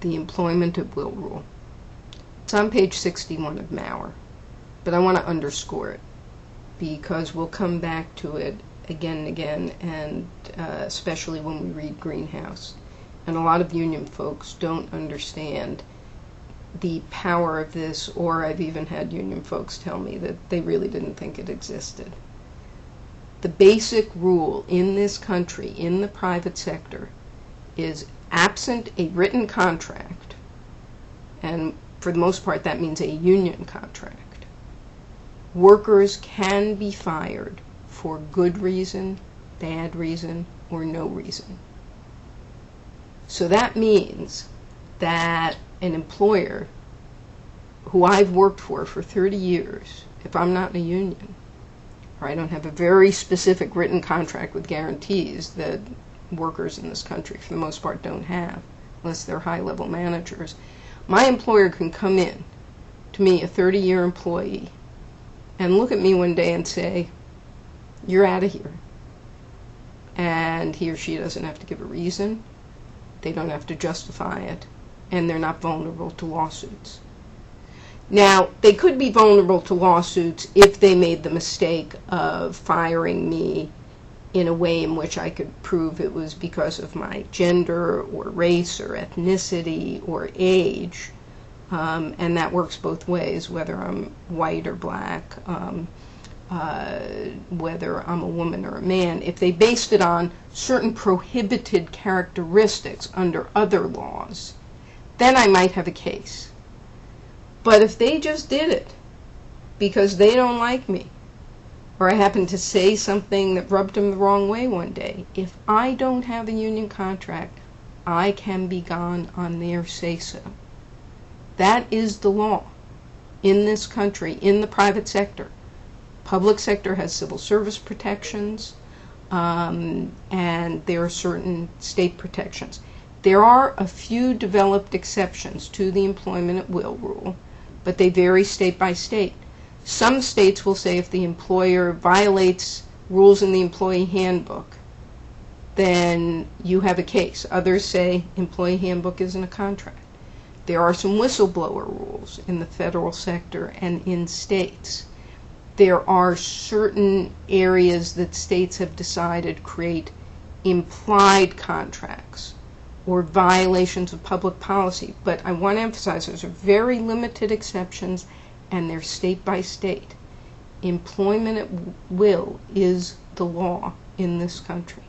the employment at will rule. It's on page 61 of Maurer, but I want to underscore it because we'll come back to it again and again, and especially when we read Greenhouse. And a lot of union folks don't understand the power of this, or I've even had union folks tell me that they really didn't think it existed. The basic rule in this country, in the private sector, is absent a written contract, and for the most part that means a union contract, workers can be fired for good reason, bad reason, or no reason. So that means that an employer who I've worked for 30 years, if I'm not in a union, or I don't have a very specific written contract with guarantees that workers in this country for the most part don't have, unless they're high-level managers, my employer can come in to me, a 30-year employee, and look at me one day and say, "You're out of here." And he or she doesn't have to give a reason, they don't have to justify it, and they're not vulnerable to lawsuits. Now, they could be vulnerable to lawsuits if they made the mistake of firing me in a way in which I could prove it was because of my gender or race or ethnicity or age, and that works both ways, whether I'm white or black, whether I'm a woman or a man. If they based it on certain prohibited characteristics under other laws, then I might have a case. But if they just did it because they don't like me, or I happen to say something that rubbed them the wrong way one day, if I don't have a union contract, I can be gone on their say-so. That is the law in this country, in the private sector. Public sector has civil service protections, and there are certain state protections. There are a few developed exceptions to the employment at will rule, but they vary state by state. Some states will say if the employer violates rules in the employee handbook, then you have a case. Others say employee handbook isn't a contract. There are some whistleblower rules in the federal sector and in states. There are certain areas that states have decided create implied contracts or violations of public policy. But I want to emphasize those are very limited exceptions, and they're state by state. Employment at will is the law in this country.